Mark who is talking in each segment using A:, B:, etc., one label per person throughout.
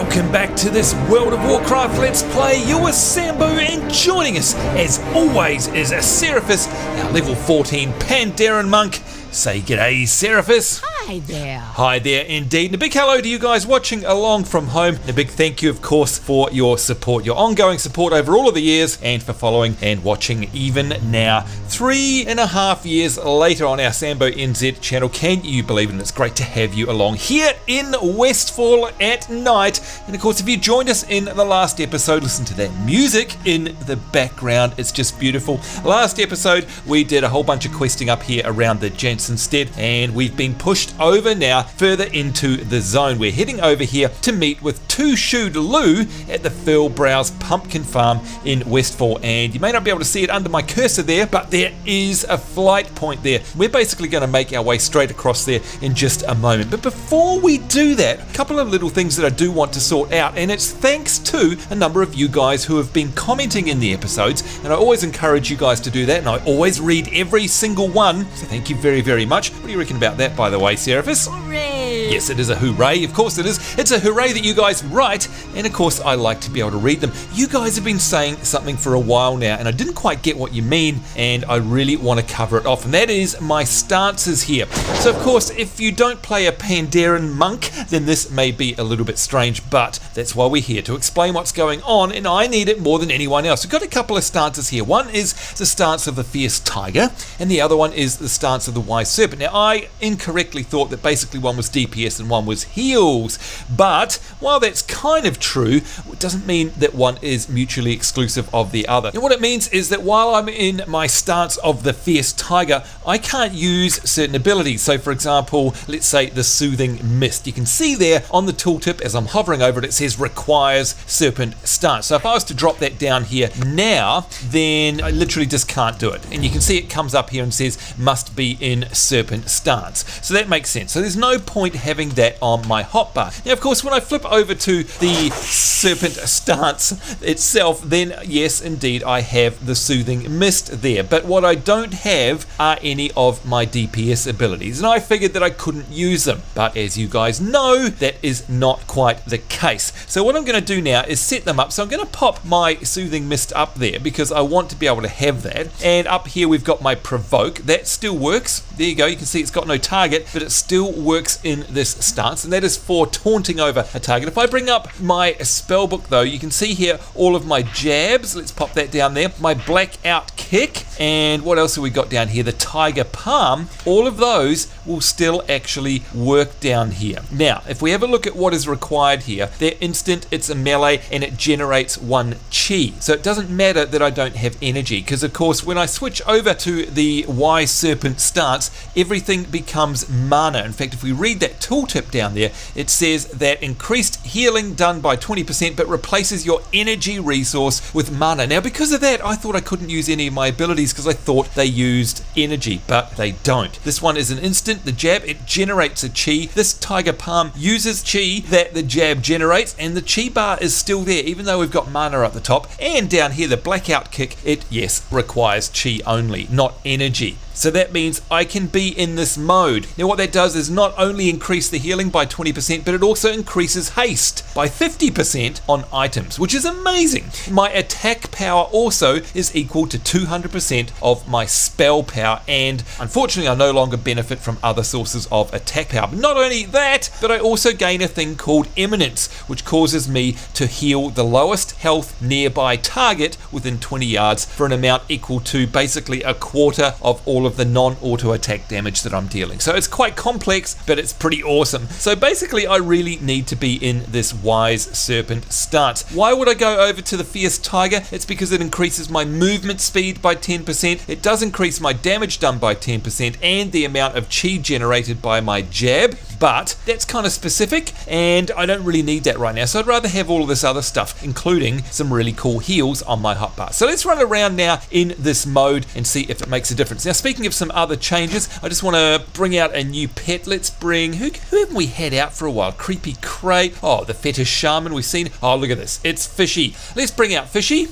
A: Welcome back to this World of Warcraft Let's Play. You're Sambo, and joining us, as always, is Seraphis, our level 14 Pandaren Monk. Say g'day, Seraphis.
B: Hi there.
A: Hi there indeed. And a big hello to you guys watching along from home. And a big thank you, of course, for your support, your ongoing support over all of the years, and for following and watching even now. 3.5 years later on our Sambo NZ channel. Can you believe it? And it's great to have you along here in Westfall at night. And of course, if you joined us in the last episode, listen to that music in the background. It's just beautiful. Last episode, we did a whole bunch of questing up here around the instead, and we've been pushed over now further into the zone. We're heading over here to meet with Two Shoed Lou at the Furlbrow's pumpkin farm in Westfall, and you may not be able to see it under my cursor there, but there is a flight point there. We're basically going to make our way straight across there in just a moment. But before we do that, a couple of little things that I do want to sort out, and it's thanks to a number of you guys who have been commenting in the episodes, and I always encourage you guys to do that, and I always read every single one, so thank you very much. What do you reckon about that, by the way, Seraphis?
B: Hooray!
A: Yes, it is a hooray. Of course it is. It's a hooray that you guys write, and of course I like to be able to read them. You guys have been saying something for a while now, and I didn't quite get what you mean, and I really want to cover it off, and that is my stances here. So of course, if you don't play a Pandaren Monk, then this may be a little bit strange, but that's why we're here, to explain what's going on, and I need it more than anyone else. We've got a couple of stances here. One is the stance of the Fierce Tiger, and the other one is the stance of the Wise Serpent. Now, I incorrectly thought that basically one was DPS and one was heals, but while that's kind of true, it doesn't mean that one is mutually exclusive of the other. And what it means is that while I'm in my stance of the Fierce Tiger, I can't use certain abilities. So for example, let's say the Soothing Mist. You can see there on the tooltip as I'm hovering over it, it says requires Serpent stance. So if I was to drop that down here now, then I literally just can't do it. And you can see it comes up here and says must be in Serpent stance. So that makes sense. So there's no point having that on my hotbar. Now, of course, when I flip over to the Serpent stance itself, then yes, indeed, I have the Soothing Mist there. But what I don't have are any of my DPS abilities, and I figured that I couldn't use them. But as you guys know, that is not quite the case. So what I'm going to do now is set them up. So I'm going to pop my Soothing Mist up there because I want to be able to have that. And up here we've got my Provoke. That still works. There you go. You can see it's got no target, but it still works in this stance, and that is for taunting over a target. If I bring up my spellbook though, you can see here all of my jabs. Let's pop that down there. My Blackout Kick, and what else have we got down here? The Tiger Palm. All of those will still actually work down here. Now, if we have a look at what is required here, they're instant, it's a melee, and it generates 1 chi. So it doesn't matter that I don't have energy, because of course when I switch over to the Wise Serpent stance, everything becomes mana. In fact, if we read that tooltip down there, it says that increased healing done by 20%, but replaces your energy resource with mana. Now, because of that, I thought I couldn't use any of my abilities because I thought they used energy, but they don't. This one is an instant. The jab, it generates a chi. This Tiger Palm uses chi that the jab generates, and the chi bar is still there, even though we've got mana at the top. And down here, the Blackout Kick, it, yes, requires chi only, not energy. So that means I can be in this mode. Now what that does is not only increase the healing by 20%, but it also increases haste by 50% on items, which is amazing. My attack power also is equal to 200% of my spell power, and unfortunately I no longer benefit from other sources of attack power. But not only that, but I also gain a thing called Eminence, which causes me to heal the lowest health nearby target within 20 yards for an amount equal to basically a quarter of all of the non-auto attack damage that I'm dealing. So it's quite complex, but it's pretty awesome. So basically I really need to be in this Wise Serpent stance. Why would I go over to the Fierce Tiger? It's because it increases my movement speed by 10%. It does increase my damage done by 10% and the amount of chi generated by my jab, but that's kind of specific and I don't really need that right now. So I'd rather have all of this other stuff, including some really cool heals on my hotbar. So let's run around now in this mode and see if it makes a difference. Now, speaking of some other changes, I just want to bring out a new pet. Let's bring, who haven't we had out for a while? Creepy Crate. Oh, the Fetish Shaman we've seen. Oh, look at this. It's Fishy. Let's bring out Fishy.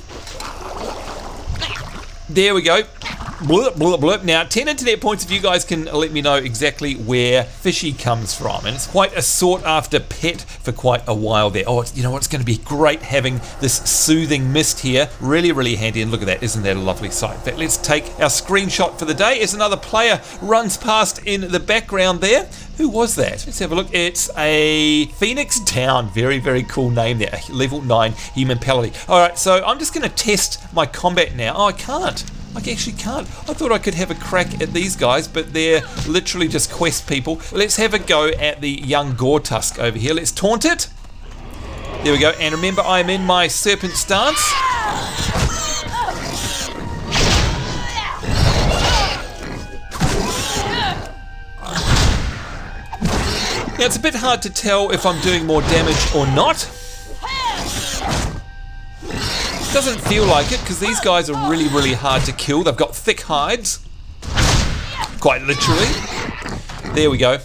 A: There we go. Blip, blip, blip. Now, 10 internet points if you guys can let me know exactly where Fishy comes from. And it's quite a sought-after pet for quite a while there. Oh, you know what? It's going to be great having this soothing mist here. Really, really handy. And look at that. Isn't that a lovely sight? In fact, let's take our screenshot for the day as another player runs past in the background there. Who was that? Let's have a look. It's a Phoenix Down. Very, very cool name there. Level 9 human paladin. All right, so I'm just going to test my combat now. Oh, I can't. I actually can't. I thought I could have a crack at these guys, but they're literally just quest people. Let's have a go at the young Gore-Tusk over here. Let's taunt it. There we go. And remember, I'm in my serpent stance. Now, it's a bit hard to tell if I'm doing more damage or not. Doesn't feel like it because these guys are really, really hard to kill. They've got thick hides, quite literally. There we go.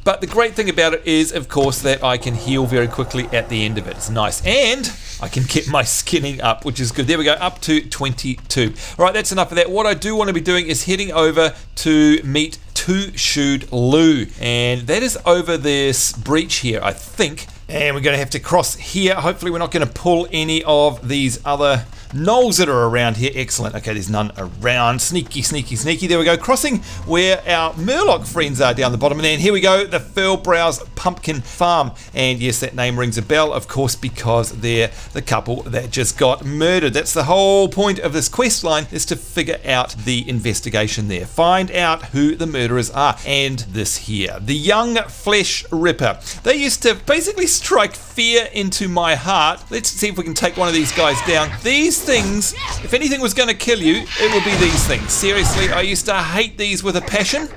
A: But the great thing about it is, of course, that I can heal very quickly at the end of it. It's nice. And I can get my skinning up, which is good. There we go, up to 22. All right, that's enough of that. What I do want to be doing is heading over to meet Two-Shoed Lou. And that is over this breach here, I think. And we're going to have to cross here. Hopefully we're not going to pull any of these other gnolls that are around here. Excellent. Okay, there's none around. Sneaky, sneaky, sneaky. There we go. Crossing where our Murloc friends are down the bottom. And then here we go, the Furlbrow's Pumpkin Farm. And yes, that name rings a bell, of course, because they're the couple that just got murdered. That's the whole point of this quest line, is to figure out the investigation there. Find out who the murderers are. And this here, the young flesh ripper. They used to basically strike fear into my heart. Let's see if we can take one of these guys down. These things, if anything was going to kill you, it would be these things. Seriously, I used to hate these with a passion.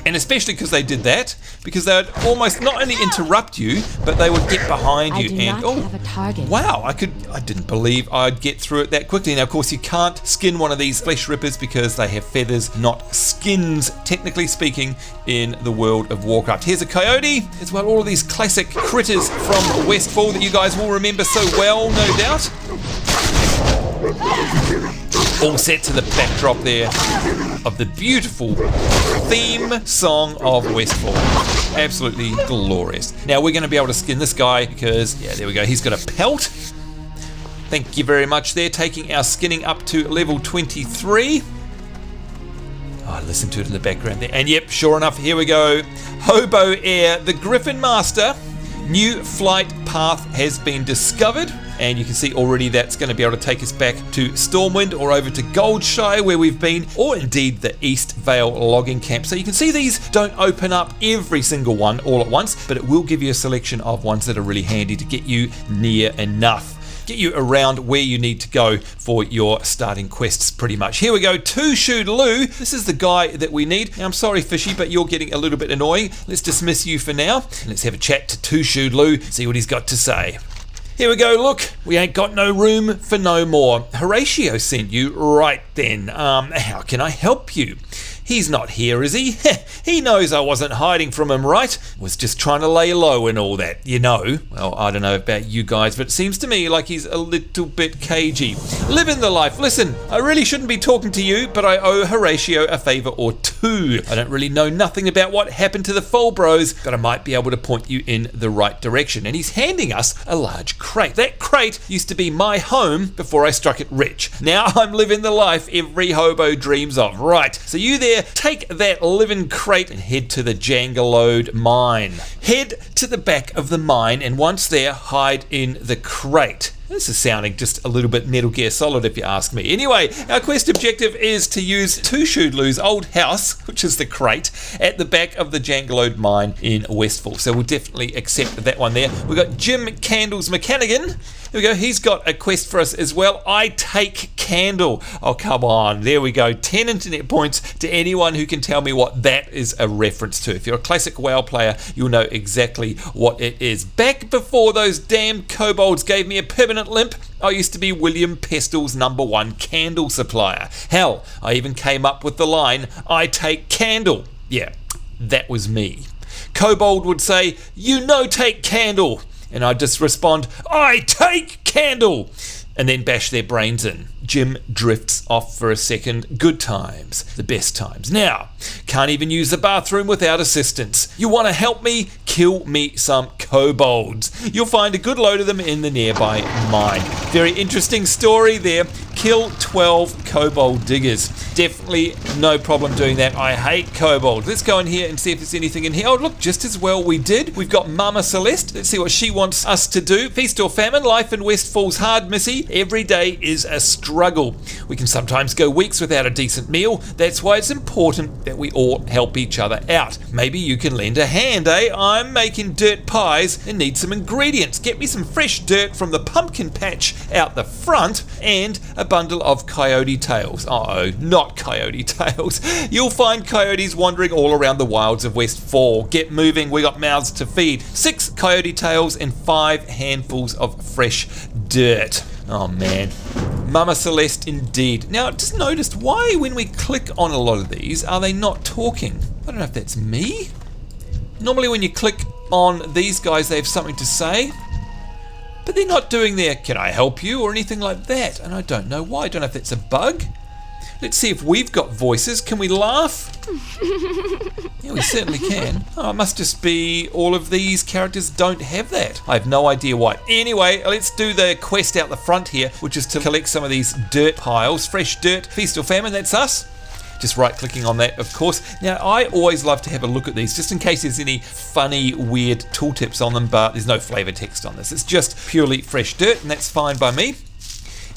A: And especially because they did that, because they would almost not only interrupt you, but they would get behind you.
B: And have a target.
A: Wow, I didn't believe I'd get through it that quickly. Now, of course, you can't skin one of these flesh rippers because they have feathers, not skins, technically speaking, in the world of Warcraft. Here's a coyote, as well, all of these classic critters from Westfall that you guys will remember so well, no doubt. All set to the backdrop there of the beautiful theme song of Westfall. Absolutely glorious. Now we're going to be able to skin this guy because, yeah, there we go. He's got a pelt. Thank you very much there, taking our skinning up to level 23. Oh, listen to it in the background there. And yep, sure enough, here we go. Hobo Air, the Griffin Master. New flight path has been discovered. And you can see already that's going to be able to take us back to Stormwind or over to Goldshire where we've been, or indeed the East Vale logging camp. So you can see these don't open up every single one all at once, but it will give you a selection of ones that are really handy to get you near enough. Get you around where you need to go for your starting quests pretty much. Here we go, Two-Shoed Lou. This is the guy that we need. Now, I'm sorry, Fishy, but you're getting a little bit annoying. Let's dismiss you for now. And let's have a chat to Two-Shoed Lou, see what he's got to say. Here we go, look, we ain't got no room for no more. Horatio sent you, right then. How can I help you? He's not here, is he? He knows I wasn't hiding from him, right? Was just trying to lay low and all that, you know. Well, I don't know about you guys, but it seems to me like he's a little bit cagey. Living the life. Listen, I really shouldn't be talking to you, but I owe Horatio a favour or two. I don't really know nothing about what happened to the Furlbrows, but I might be able to point you in the right direction. And he's handing us a large crate. That crate used to be my home before I struck it rich. Now I'm living the life every hobo dreams of. Right, so you there, take that living crate and head to the Jangalode mine. Head to the back of the mine, and once there, hide in the crate. This is sounding just a little bit Metal Gear Solid if you ask me. Anyway, our quest objective is to use Two-Shoed Lou's old house, which is the crate, at the back of the Jangalode mine in Westfall. So we'll definitely accept that one there. We've got Jim Candles Mechanigan. Here we go, he's got a quest for us as well. I take Candle. Oh, come on. There we go. 10 internet points to anyone who can tell me what that is a reference to. If you're a classic WoW player, you'll know exactly what it is. Back before those damn kobolds gave me a permanent limp, I used to be William Pestil's #1 candle supplier. Hell, I even came up with the line, I take Candle. Yeah, that was me. Kobold would say, you no take Candle. And I'd just respond, I take Candle. And then bash their brains in. Jim drifts off for a second. Good times, the best times. Now, can't even use the bathroom without assistance. You want to help me? Kill me some kobolds. You'll find a good load of them in the nearby mine. Very interesting story there. Kill 12 kobold diggers. Definitely no problem doing that. I hate kobolds. Let's go in here and see if there's anything in here. Oh, look, just as well we did. We've got Mama Celeste. Let's see what she wants us to do. Feast or famine. Life in Westfall's hard, missy. Every day is a struggle. We can sometimes go weeks without a decent meal. That's why it's important that we all help each other out. Maybe you can lend a hand, eh? I'm making dirt pies and need some ingredients. Get me some fresh dirt from the pumpkin patch out the front and a bundle of coyote tails. Uh-oh, not coyote tails. You'll find coyotes wandering all around the wilds of Westfall. Get moving, we got mouths to feed. 6 coyote tails and 5 handfuls of fresh dirt. Oh man, Mama Celeste indeed. Now, just noticed why when we click on a lot of these, are they not talking? I don't know if that's me. Normally when you click on these guys, they have something to say. But they're not doing their, can I help you, or anything like that. And I don't know why. I don't know if that's a bug. Let's see if we've got voices. Can we laugh? Yeah, we certainly can. Oh, it must just be all of these characters don't have that. I have no idea why. Anyway, let's do the quest out the front here, which is to collect some of these dirt piles. Fresh dirt, feast or famine, that's us. Just right-clicking on that, of course. Now, I always love to have a look at these, just in case there's any funny, weird tooltips on them, but there's no flavor text on this. It's just purely fresh dirt, and that's fine by me.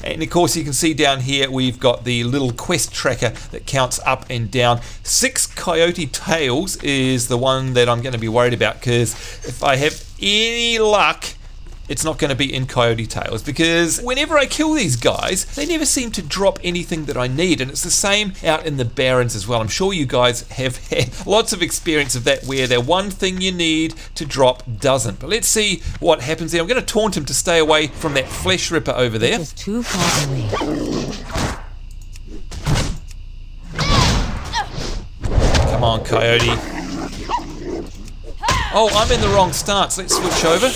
A: And of course, you can see down here, we've got the little quest tracker that counts up and down. 6 coyote tails is the one that I'm going to be worried about, because if I have any luck, it's not going to be in coyote tails, because whenever I kill these guys, they never seem to drop anything that I need, and it's the same out in the barrens as well. I'm sure you guys have had lots of experience of that, where the one thing you need to drop doesn't. But let's see what happens there. I'm going to taunt him to stay away from that flesh ripper over there.
B: It's too far away.
A: Come on, coyote. Oh, I'm in the wrong stance. Let's switch over.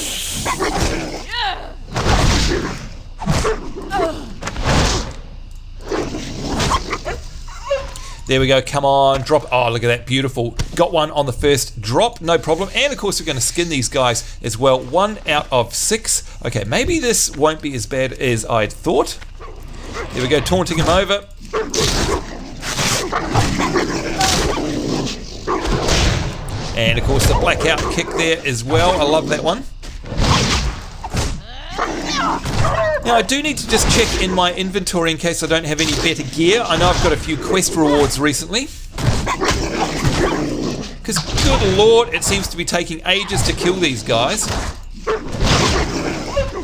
A: There we go, come on, drop. Oh, look at that, beautiful. Got one on the first drop, no problem. And of course, we're going to skin these guys as well. 1 out of 6. Okay, maybe this won't be as bad as I'd thought. There we go, taunting him over. And of course, the blackout kick there as well. I love that one. Now, I do need to just check in my inventory in case I don't have any better gear. I know I've got a few quest rewards recently. Because, good lord, it seems to be taking ages to kill these guys.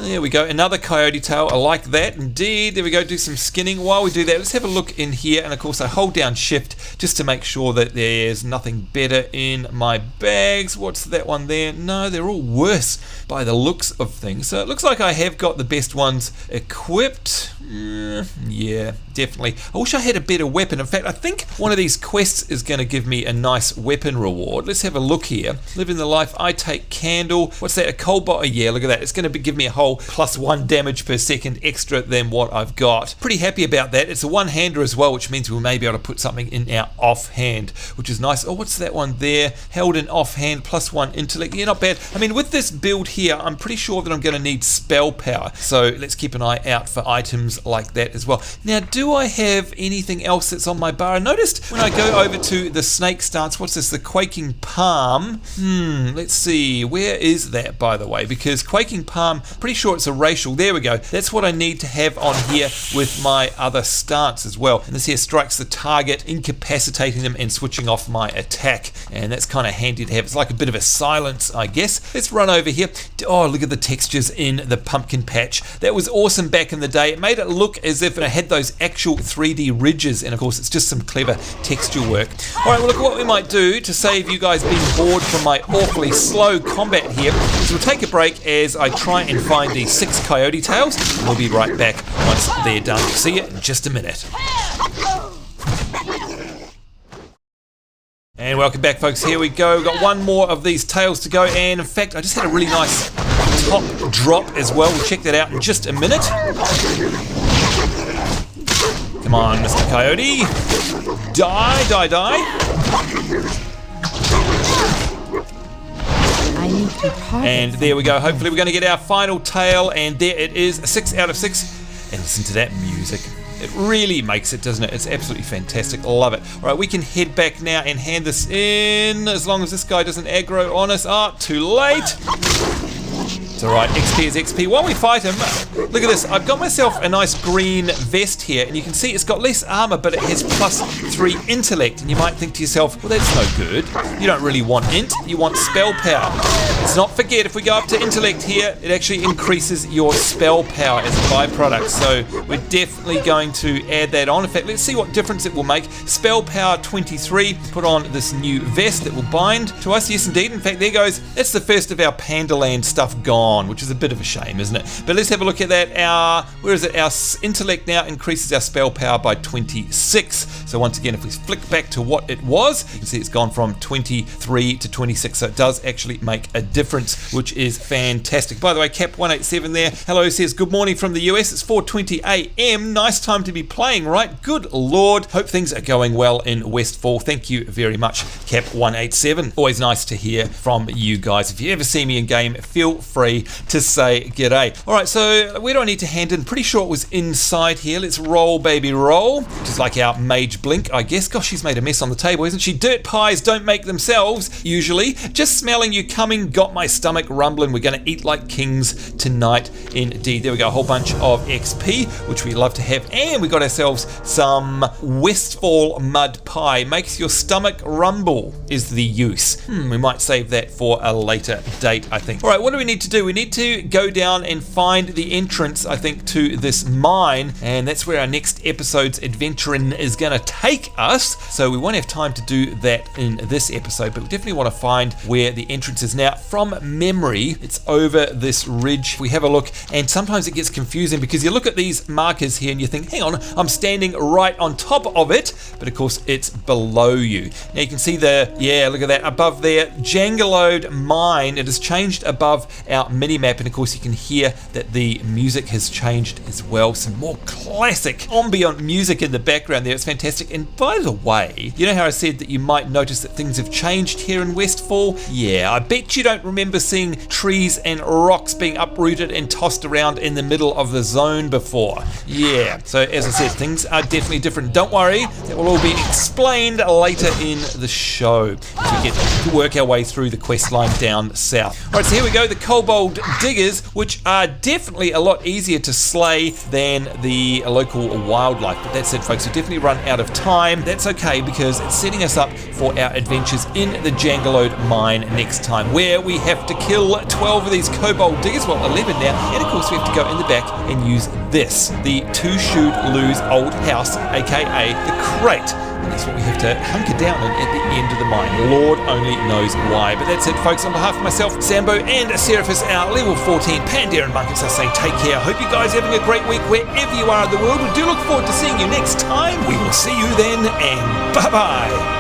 A: There we go, another coyote tail. I like that, indeed. There we go, do some skinning. While we do that, let's have a look in here. And of course, I hold down shift just to make sure that there's nothing better in my bags. What's that one there? No, they're all worse by the looks of things. So it looks like I have got the best ones equipped. Yeah, definitely. I wish I had a better weapon. In fact, I think one of these quests is going to give me a nice weapon reward. Let's have a look here. Living the life, I take candle. What's that? A cold bot? Oh, yeah, look at that. It's going to give me a whole +1 damage per second extra than what I've got. Pretty happy about that. It's a one-hander as well, which means we may be able to put something in our offhand, which is nice. Oh, what's that one there? Held in offhand, +1 intellect. Yeah, not bad. I mean, with this build here, I'm pretty sure that I'm going to need spell power. So let's keep an eye out for items like that as well. Now, do I have anything else that's on my bar? I noticed when I go over to the snake stance, what's this? The quaking palm. Let's see. Where is that, by the way? Because quaking palm, pretty sure it's a racial. There we go. That's what I need to have on here with my other stance as well. And this here strikes the target, incapacitating them and switching off my attack. And that's kind of handy to have. It's like a bit of a silence, I guess. Let's run over here. Oh, look at the textures in the pumpkin patch. That was awesome back in the day. It made it look as if it had those actual 3D ridges. And of course, it's just some clever texture work. All right, well, look, what we might do to save you guys being bored from my awfully slow combat here is we'll take a break as I try and find these 6 coyote tails. We'll be right back once they're done. See you in just a minute. And welcome back, folks. Here we go. We've got one more of these tails to go. And in fact, I just had a really nice top drop as well. We'll check that out in just a minute. Come on, Mr. Coyote. Die, die, die. And there we go. Hopefully we're going to get our final tail, and there it is, 6 out of 6. And listen to that music. It really makes it, doesn't it? It's absolutely fantastic. Love it. All right, we can head back now and hand this in, as long as this guy doesn't aggro on us. Ah, too late. It's alright, XP is XP. While we fight him, look at this. I've got myself a nice green vest here, and you can see it's got less armor, but it has +3 intellect. And you might think to yourself, well, that's no good. You don't really want int, you want spell power. Let's not forget, if we go up to intellect here, it actually increases your spell power as a byproduct. So we're definitely going to add that on. In fact, let's see what difference it will make. Spell power 23. Put on this new vest that will bind to us. Yes, indeed. In fact, there goes. That's the first of our Pandaland stuff gone, which is a bit of a shame, isn't it? But let's have a look at that. Where is it? Our intellect now increases our spell power by 26. So once again, if we flick back to what it was, you can see it's gone from 23 to 26. So it does actually make a difference, which is fantastic. By the way, Cap187 there, hello, says good morning from the US. It's 4:20 a.m. Nice time to be playing, right? Good Lord. Hope things are going well in Westfall. Thank you very much, Cap187. Always nice to hear from you guys. If you ever see me in game, feel free to say g'day. Alright, so where do I need to hand in? Pretty sure it was inside here. Let's roll, baby, roll. Just like our mage blink, I guess. Gosh, she's made a mess on the table, isn't she? Dirt pies don't make themselves, usually. Just smelling you coming got my stomach rumbling. We're going to eat like kings tonight, indeed. There we go, a whole bunch of XP, which we love to have. And we got ourselves some Westfall mud pie. Makes your stomach rumble is the use. We might save that for a later date, I think. Alright, what do we need to do? We need to go down and find the entrance, I think, to this mine, and that's where our next episode's adventuring is going to take us. So we won't have time to do that in this episode, but we definitely want to find where the entrance is. Now, from memory, it's over this ridge. We have a look, and sometimes it gets confusing because you look at these markers here and you think, hang on, I'm standing right on top of it, but of course it's below you. Now you can see look at that, above there, Jangalode Mine. It has changed above our mini-map, and of course you can hear that the music has changed as well. Some more classic ambient music in the background there. It's fantastic. And by the way, you know how I said that you might notice that things have changed here in Westfall? Yeah, I bet you don't remember seeing trees and rocks being uprooted and tossed around in the middle of the zone before. Yeah, so as I said, things are definitely different. Don't worry, that will all be explained later in the show as we get to work our way through the quest line down south. Alright, so here we go, the kobold diggers, which are definitely a lot easier to slay than the local wildlife. But that's it, folks. We definitely run out of time. That's okay, because it's setting us up for our adventures in the Jangalode Mine next time, where we have to kill 12 of these kobold diggers. Well, 11 now. And of course, we have to go in the back and use this, the two-shoot lose old house, aka the crate. And that's what we have to hunker down in at the end of the mine. Lord only knows why. But that's it, folks. On behalf of myself, Sambo, and Seraphis, our level 14 Pandaren Monk, I say take care. Hope you guys are having a great week wherever you are in the world. We do look forward to seeing you next time. We will see you then, and bye-bye.